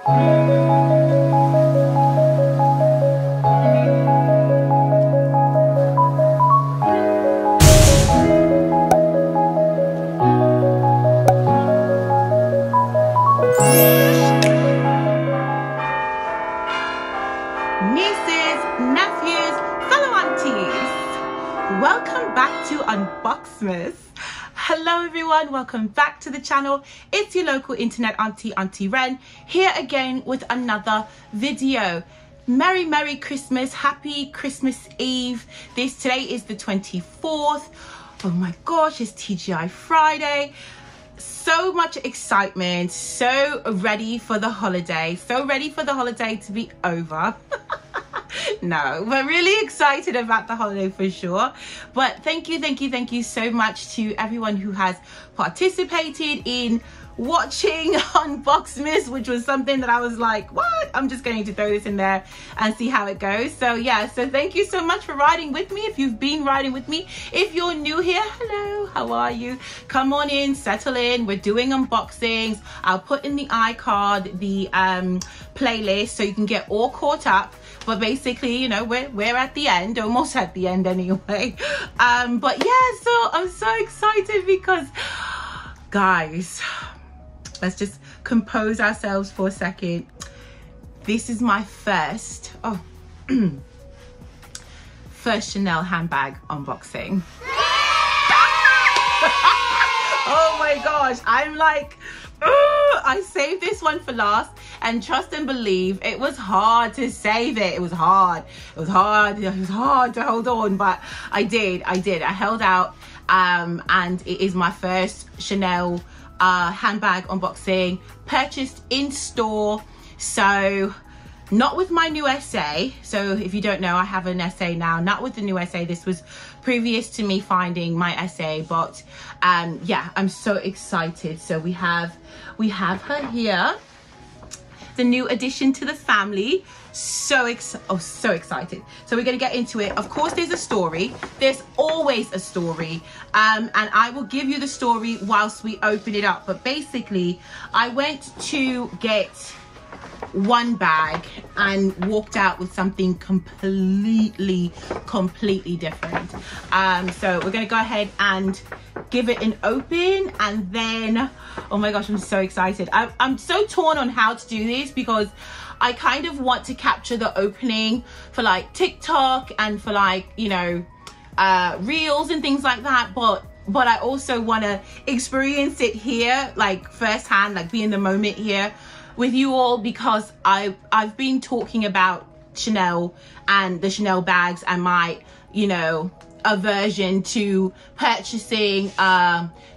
Nieces, nephews, fellow aunties, welcome back to Unboxmas. Hello everyone, welcome back to the channel. It's your local internet auntie, Auntie Ren, here again with another video. Merry Christmas, happy Christmas Eve. Today is the 24th. Oh my gosh, it's TGI Friday. So much excitement, so ready for the holiday, to be over. No, we're really excited about the holiday for sure. But thank you so much to everyone who has participated in watching Unboxmas, which was something that I was like, what? I'm just going to throw this in there and see how it goes. So yeah, so thank you so much for riding with me. If you've been riding with me, if you're new here, hello, how are you? Come on in, settle in. We're doing unboxings. I'll put in the iCard the playlist so you can get all caught up. But basically, you know, we're at the end, almost at the end anyway. But yeah, so I'm so excited because, guys, let's just compose ourselves for a second. This is my first Chanel handbag unboxing. Oh my gosh, I'm like, I saved this one for last, and trust and believe, it was hard to save it. It was hard to hold on, but I did. I held out, and it is my first Chanel handbag unboxing, purchased in store. So not with my new essay. So if you don't know, I have an essay now, not with the new essay. This was previous to me finding my essay, but yeah, I'm so excited. So we have her here, the new addition to the family. So excited. So we're gonna get into it. Of course, there's a story. There's always a story, and I will give you the story whilst we open it up. But basically, I went to get one bag and walked out with something completely different. So we're gonna go ahead and give it an open, and then, oh my gosh, I'm so excited. I'm so torn on how to do this because I kind of want to capture the opening for like TikTok and for like, you know, reels and things like that, but I also want to experience it here, like firsthand, like be in the moment here with you all, because I've been talking about Chanel and the Chanel bags and my, you know, aversion to purchasing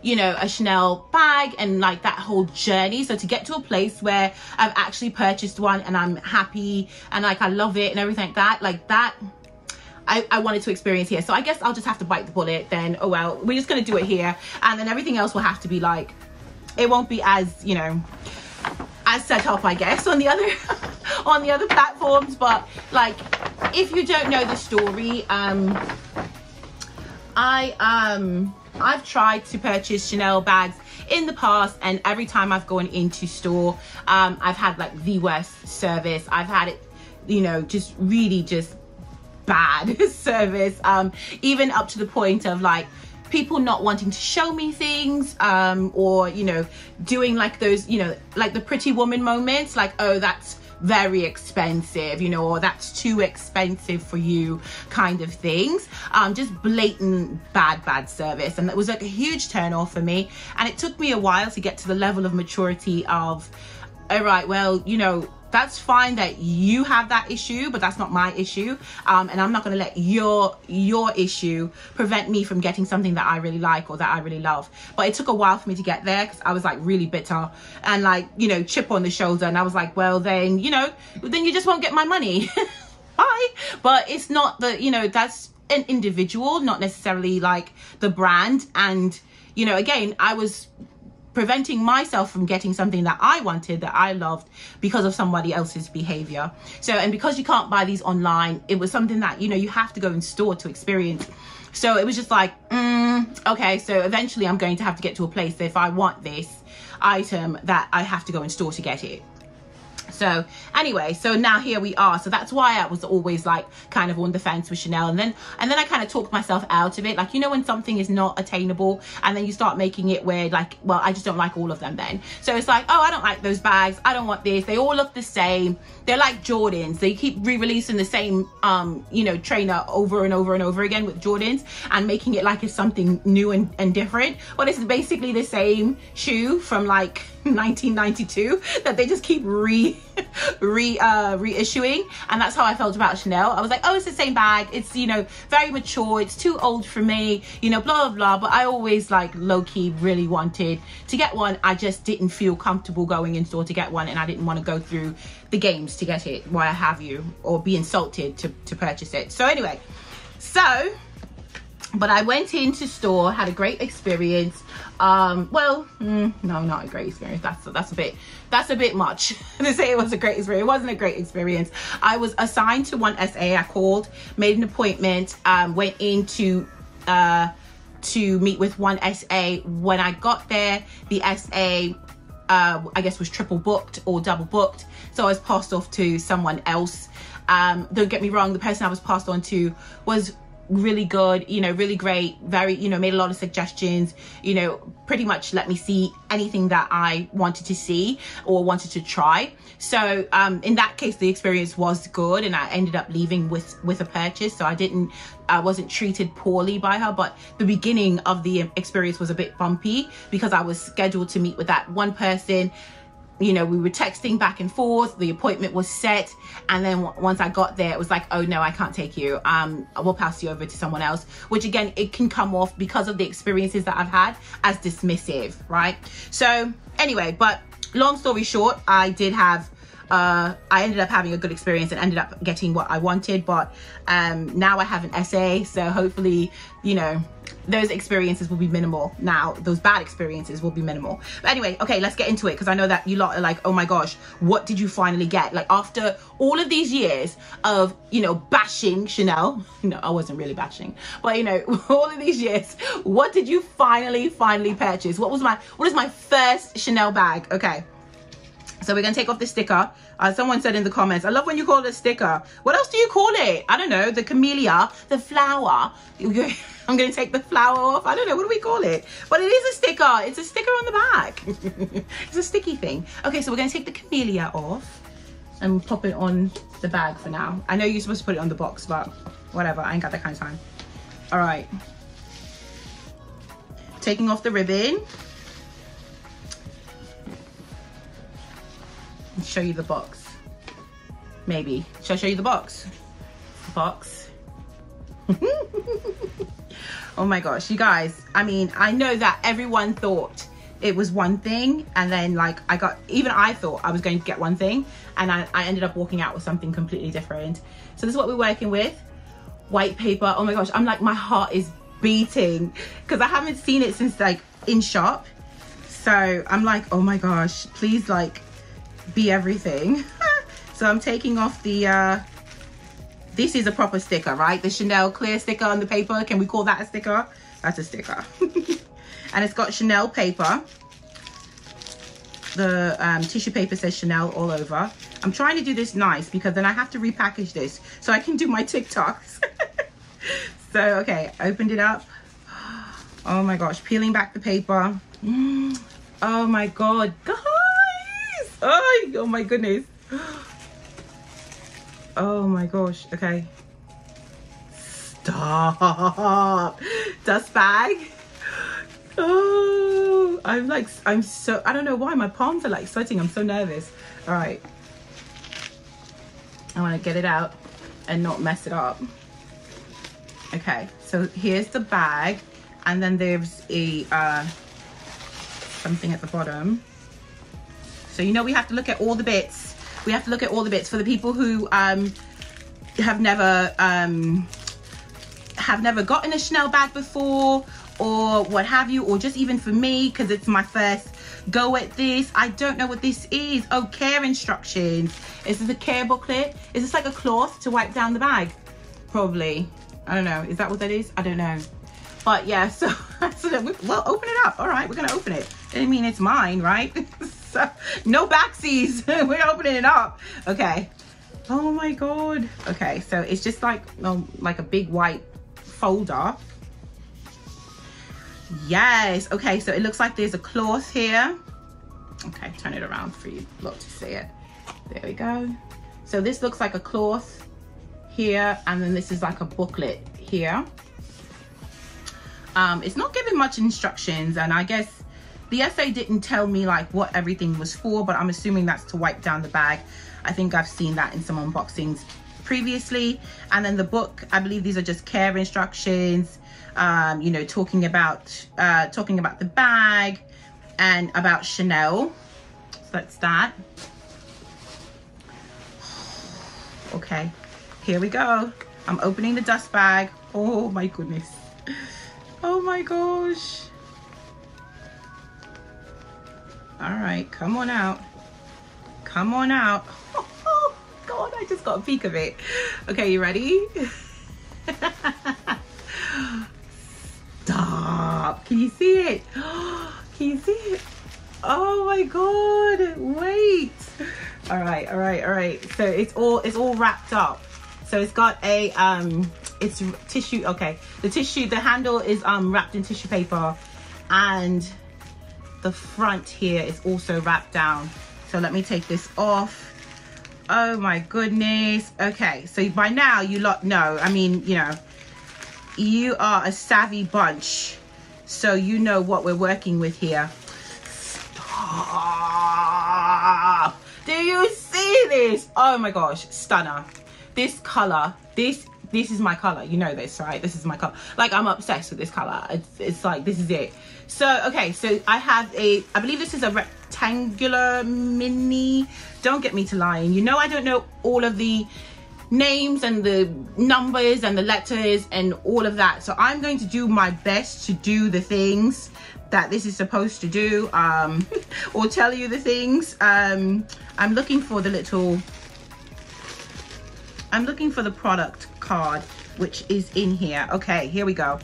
you know, a Chanel bag and like that whole journey. So to get to a place where I've actually purchased one and I'm happy and like I love it and everything like that, I wanted to experience here. So I guess I'll just have to bite the bullet then. Oh well, we're just gonna do it here, and then everything else will have to be like, it won't be as, you know, as set up, I guess, on the other on the other platforms. But like, if you don't know the story, I've tried to purchase Chanel bags in the past, and every time I've gone into store, I've had like the worst service. I've had it, you know, just really just bad service, even up to the point of like people not wanting to show me things, or, you know, doing like those, you know, like the pretty woman moments, like, oh, that's very expensive, you know, or that's too expensive for you kind of things. Just blatant bad service, and it was like a huge turn off for me, and it took me a while to get to the level of maturity of, all right, well, you know, that's fine that you have that issue, but that's not my issue, and I'm not going to let your issue prevent me from getting something that I really like or that I really love. But it took a while for me to get there, because I was like really bitter and like, you know, chip on the shoulder, and I was like, well then, you know, then you just won't get my money. Bye. But it's not the, you know, that's an individual, not necessarily like the brand. And, you know, again, I was preventing myself from getting something that I wanted, that I loved, because of somebody else's behavior. So, and because you can't buy these online, it was something that, you know, you have to go in store to experience. So it was just like, okay, so eventually I'm going to have to get to a place that if I want this item, that I have to go in store to get it. So anyway, so now here we are. So that's why I was always like kind of on the fence with Chanel, and then I kind of talked myself out of it. Like, you know, when something is not attainable and then you start making it where like, well, I just don't like all of them then. So it's like, oh, I don't like those bags, I don't want this, they all look the same, they're like Jordans, they keep re-releasing the same you know, trainer over and over and over again with Jordans and making it like it's something new and different, but it's basically the same shoe from like 1992 that they just keep reissuing. And that's how I felt about Chanel. I was like, oh, it's the same bag, it's, you know, very mature, it's too old for me, you know, blah blah blah. But I always like low-key really wanted to get one. I just didn't feel comfortable going in store to get one, and I didn't want to go through the games to get it, why have you, or be insulted to purchase it. So anyway, but I went into store, had a great experience. Well, no, not a great experience. That's a bit much to say it was a great experience. It wasn't a great experience. I was assigned to one SA. I called, made an appointment, went in to meet with one SA. When I got there, the SA, I guess, was triple booked or double booked. So I was passed off to someone else. Don't get me wrong, the person I was passed on to was really good, you know, really great, very, you know, made a lot of suggestions, you know, pretty much let me see anything that I wanted to see or wanted to try. So in that case, the experience was good, and I ended up leaving with a purchase. So I wasn't treated poorly by her, but the beginning of the experience was a bit bumpy because I was scheduled to meet with that one person. You know, we were texting back and forth, the appointment was set, and then once I got there, it was like, oh no, I can't take you, I will pass you over to someone else, which again, it can come off, because of the experiences that I've had, as dismissive, right? So anyway, but long story short, I ended up having a good experience and ended up getting what I wanted. But now I have an SA, so hopefully, you know, those experiences will be minimal now. Those bad experiences will be minimal. But anyway, okay, let's get into it, because I know that you lot are like, oh my gosh, what did you finally get? Like, after all of these years of, you know, bashing Chanel, no, I wasn't really bashing, but you know, all of these years, what did you finally purchase? What is my first Chanel bag? Okay, so we're gonna take off the sticker. Someone said in the comments, I love when you call it a sticker. What else do you call it? I don't know, the camellia, the flower. I'm gonna take the flower off. I don't know, what do we call it? But it is a sticker. It's a sticker on the back. It's a sticky thing. Okay, so we're gonna take the camellia off and pop it on the bag for now. I know you're supposed to put it on the box, but whatever, I ain't got that kind of time. All right. Taking off the ribbon. I'll show you the box. Maybe. Shall I show you the box? Box. Oh my gosh, you guys. I mean, I know that everyone thought it was one thing, and then like I thought I was going to get one thing, and I ended up walking out with something completely different. So this is what we're working with. White paper. Oh my gosh, I'm like, my heart is beating because I haven't seen it since like in shop. So I'm like, oh my gosh, please like be everything. So I'm taking off the this is a proper sticker, right? The Chanel clear sticker on the paper. Can we call that a sticker? That's a sticker. And it's got Chanel paper. The tissue paper says Chanel all over. I'm trying to do this nice because then I have to repackage this so I can do my TikToks. So, okay, opened it up. Oh my gosh, peeling back the paper. Oh my God, guys. Oh my goodness. Oh my gosh, okay. Stop. Dust bag. Oh, I'm so, I don't know why my palms are like sweating. I'm so nervous. All right. I want to get it out and not mess it up. Okay, so here's the bag, and then there's a something at the bottom. So you know we have to look at all the bits. We have to look at all the bits for the people who have never gotten a Chanel bag before, or what have you, or just even for me, because it's my first go at this. I don't know what this is. Oh, care instructions. Is this a care booklet? Is this like a cloth to wipe down the bag? Probably. I don't know. Is that what that is? I don't know. But yeah, so well, open it up. All right, we're gonna open it. I mean, it's mine, right? So no backsies. We're opening it up. Okay. Oh my God. Okay, so it's just like a big white folder. Yes. Okay, so it looks like there's a cloth here. Okay, turn it around for you lot to see it. There we go. So this looks like a cloth here, and then this is like a booklet here. It's not giving much instructions, and I guess the essay didn't tell me like what everything was for, but I'm assuming that's to wipe down the bag. I think I've seen that in some unboxings previously. And then the book, I believe these are just care instructions, you know, talking about the bag and about Chanel. So that's that. Okay, here we go. I'm opening the dust bag. Oh my goodness. Oh my gosh. All right, come on out. Come on out. Oh God, I just got a peek of it. Okay, you ready? Stop. Can you see it? Can you see it? Oh my God, wait. All right. So it's all wrapped up. So it's got a, it's tissue, okay. The handle is wrapped in tissue paper, and the front here is also wrapped down. So let me take this off. Oh my goodness. Okay, so by now you lot know, I mean, you know, you are a savvy bunch, so you know what we're working with here. Stop. Do you see this? Oh my gosh, stunner. This color, this is my color. You know this, right? This is my color. Like, I'm obsessed with this color. It's like, this is it. So, okay, so I have I believe this is a rectangular mini. Don't get me to lying. You know, I don't know all of the names and the numbers and the letters and all of that. So I'm going to do my best to do the things that this is supposed to do, or tell you the things. I'm looking for the product card, which is in here. Okay, here we go.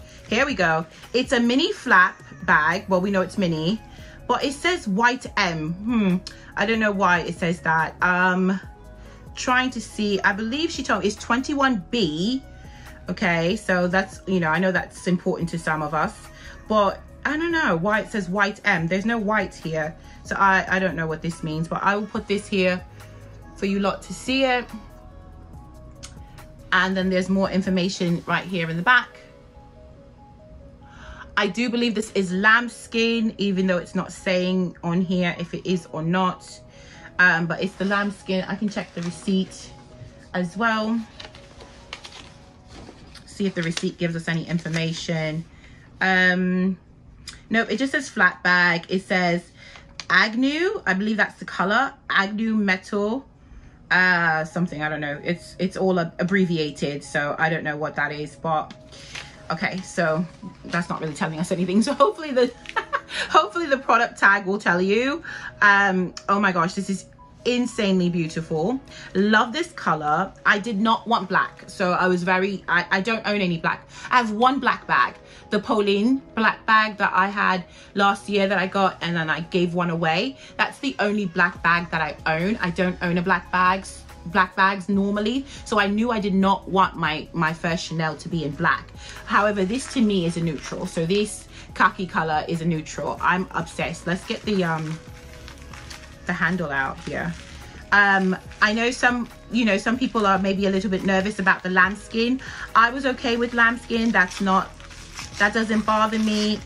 It's a mini flap bag. Well, we know it's mini, but it says white M. I don't know why it says that. Trying to see, I believe she told me it's 21B. Okay, so that's, you know, I know that's important to some of us, but I don't know why it says white M. There's no white here, so I don't know what this means, but I will put this here for you lot to see it. And then there's more information right here in the back. I do believe this is lambskin, even though it's not saying on here if it is or not. But it's the lambskin. I can check the receipt as well. See if the receipt gives us any information. Nope, it just says flat bag. It says Agnew. I believe that's the color. Agnew metal. Something, I don't know. It's all abbreviated, so I don't know what that is, but okay, so that's not really telling us anything. So hopefully the hopefully the product tag will tell you. Oh my gosh, this is insanely beautiful. Love this color. I did not want black, so I was very, I don't own any black. I have one black bag, the Pauline black bag that I had last year that I got, and then I gave one away. That's the only black bag that I own. I don't own a black bags normally, so I knew I did not want my first Chanel to be in black. However, this to me is a neutral, so this khaki color is a neutral. I'm obsessed. Let's get the handle out here. I know some people are maybe a little bit nervous about the lambskin. I was okay with lambskin. That doesn't bother me.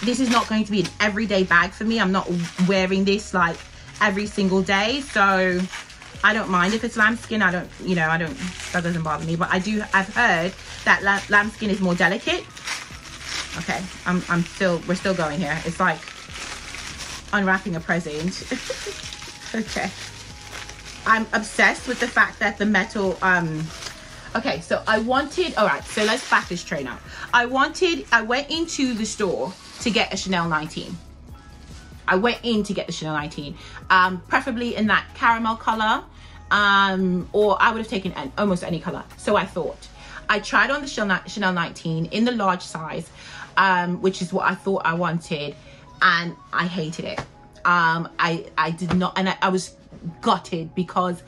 This is not going to be an everyday bag for me. I'm not wearing this like every single day, so I don't mind if it's lambskin. That doesn't bother me. But I've heard that lambskin is more delicate. Okay, we're still going here. It's like unwrapping a present. Okay, I'm obsessed with the fact that the metal, okay, so I wanted, all right, so let's back this train up. I went into the store to get a Chanel 19. I went in to get the Chanel 19, preferably in that caramel color, or I would have taken almost any color. So I thought. I tried on the Chanel 19 in the large size, which is what I thought I wanted. and I hated it. I did not, and I was gutted because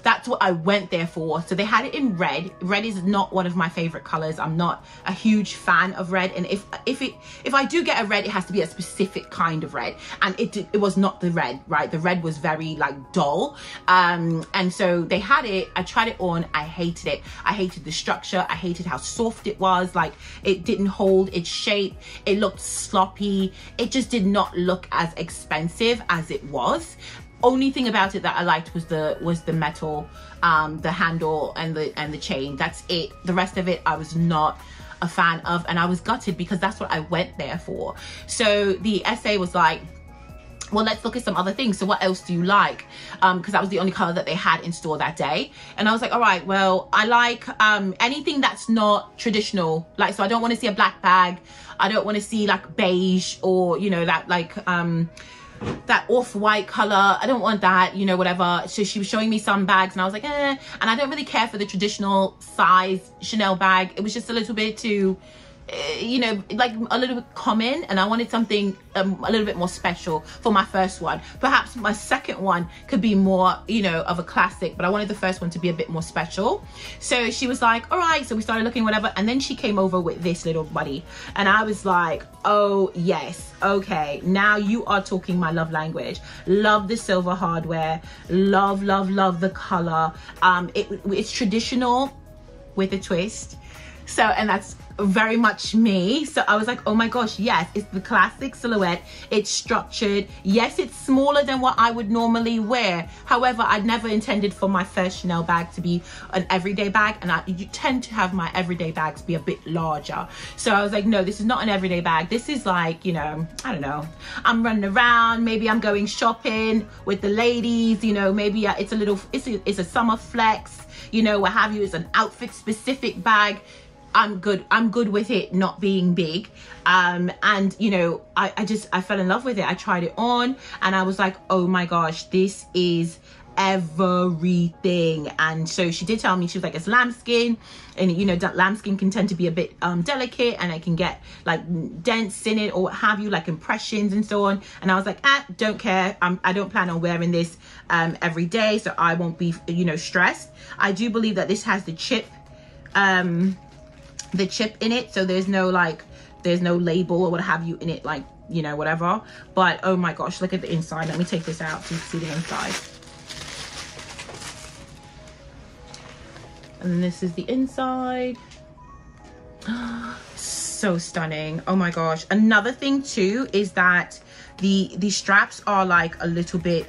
that's what I went there for. So they had it in red. Red is not one of my favorite colors. I'm not a huge fan of red, and if I do get a red, it has to be a specific kind of red, and it was not the red, right? The red was very like dull, and so they had it. I tried it on. I hated it. I hated the structure. I hated how soft it was. Like, it didn't hold its shape. It looked sloppy. It just did not look as expensive as it was. Only thing about it that I liked was the metal, the handle and the chain. That's it. The rest of it I was not a fan of, and I was gutted because that's what I went there for. So the SA was like, well, let's look at some other things. So what else do you like? Because that was the only color that they had in store that day. And I was like, all right, well, I like anything that's not traditional. Like, so I don't want to see a black bag. I don't want to see like beige, or, you know, that like that off-white color. I don't want that, you know, whatever. So she was showing me some bags, and I was like, and I don't really care for the traditional size Chanel bag. It was just a little bit too, you know, like a little bit common, and I wanted something a little bit more special for my first one. Perhaps my second one could be more, you know, of a classic, but I wanted the first one to be a bit more special. So she was like, all right. So we started looking, whatever, and then she came over with this little buddy, and I was like, oh yes, okay, now you are talking my love language. Love the silver hardware, love the color. It's traditional with a twist. So, and that's very much me. So I was like, oh my gosh, yes, it's the classic silhouette. It's structured. Yes, it's smaller than what I would normally wear. However, I'd never intended for my first Chanel bag to be an everyday bag, and you tend to have my everyday bags be a bit larger. So I was like, no, this is not an everyday bag. This is like, you know, I don't know, I'm running around, maybe I'm going shopping with the ladies, you know, maybe it's a summer flex, you know, what have you. It's an outfit specific bag. I'm good with it not being big, and you know, I fell in love with it. I tried it on, and I was like, oh my gosh, this is everything. And so she did tell me, she was like, it's lambskin, and you know, lambskin can tend to be a bit delicate, and it can get like dents in it or what have you, like impressions and so on. And I was like, don't care. I don't plan on wearing this every day, so I won't be, you know, stressed. I do believe that this has the chip in it, so there's no label or what have you in it, like, you know, whatever. But oh my gosh, look at the inside. Let me take this out so you can see the inside. And this is the inside. So stunning. Oh my gosh. Another thing too is that the straps are like a little bit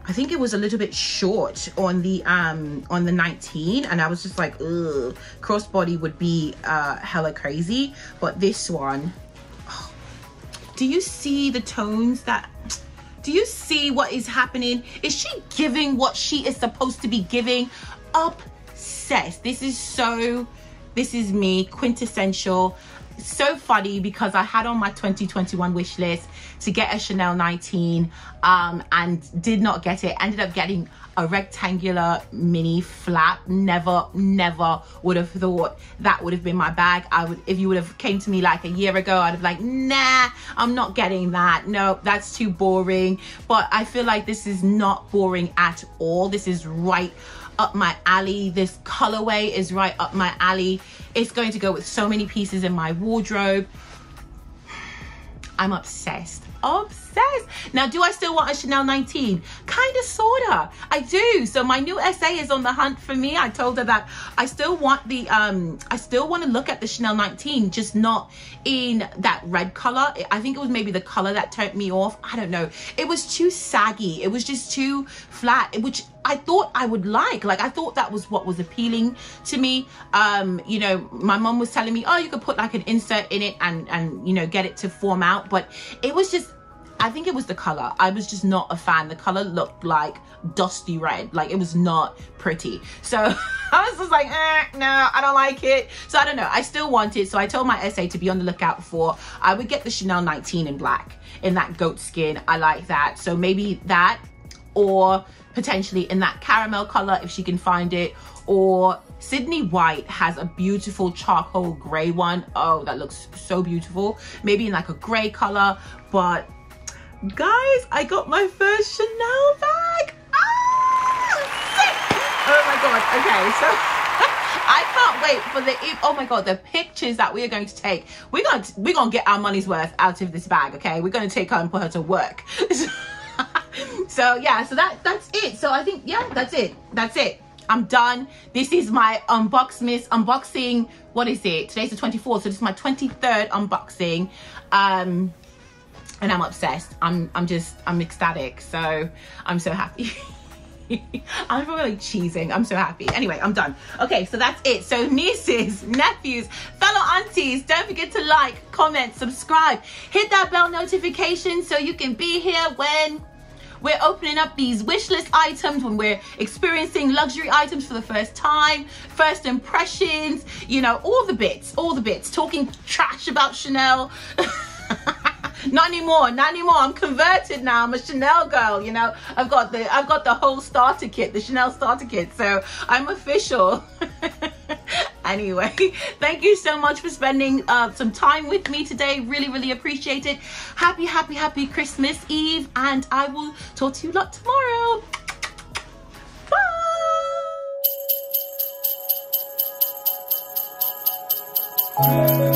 I think it was a little bit short on the 19, and I was just like, ugh, crossbody would be hella crazy. But this one, oh, do you see the tones? Do you see what is happening? Is she giving what she is supposed to be giving? Obsessed. This is me, quintessential. So funny because I had on my 2021 wish list to get a Chanel 19 and did not get it. Ended up getting a rectangular mini flap. Never would have thought that would have been my bag. If you would have came to me like a year ago, I'd have like, nah, I'm not getting that. No, that's too boring. But I feel like this is not boring at all. This is right up my alley. This colorway is right up my alley. It's going to go with so many pieces in my wardrobe. I'm obsessed. Now, do I still want a Chanel 19? Kind of, sorta. I do. So my new SA is on the hunt for me. I told her that I still want the I still want to look at the Chanel 19, just not in that red color. I think it was maybe the color that turned me off. I don't know. It was too saggy. It was just too flat, which I thought I would like I thought that was what was appealing to me. You know, my mom was telling me, oh, you could put like an insert in it and you know, get it to form out, but it was just, I think it was the color. I was just not a fan. The color looked like dusty red. Like, it was not pretty. So I was just like, no, I don't like it. So I don't know. I still want it. So I told my SA to be on the lookout for, I would get the Chanel 19 in black, in that goat skin. I like that. So maybe that, or potentially in that caramel color if she can find it, or Sydney White has a beautiful charcoal gray one. Oh, that looks so beautiful. Maybe in like a gray color. But guys, I got my first Chanel bag. Oh my god. Okay, so I can't wait for oh my god, the pictures that we are going to take. We're gonna get our money's worth out of this bag. Okay, we're gonna take her and put her to work. So yeah, so that's it. So I think, yeah, that's it. I'm done. This is my Unboxmas unboxing. What is it? Today's the 24th, so this is my 23rd unboxing. And I'm obsessed. I'm ecstatic. So I'm so happy. I'm probably like cheesing. I'm so happy. Anyway, I'm done. Okay, so that's it. So nieces, nephews, fellow aunties, don't forget to like, comment, subscribe, hit that bell notification so you can be here when we're opening up these wish list items, when we're experiencing luxury items for the first time, first impressions, you know, all the bits, talking trash about Chanel. Not anymore. I'm converted now. I'm a Chanel girl, you know. I've got the whole starter kit, the Chanel starter kit. So I'm official. Anyway, thank you so much for spending some time with me today. Really appreciate it. Happy Christmas Eve, and I will talk to you lot tomorrow. Bye.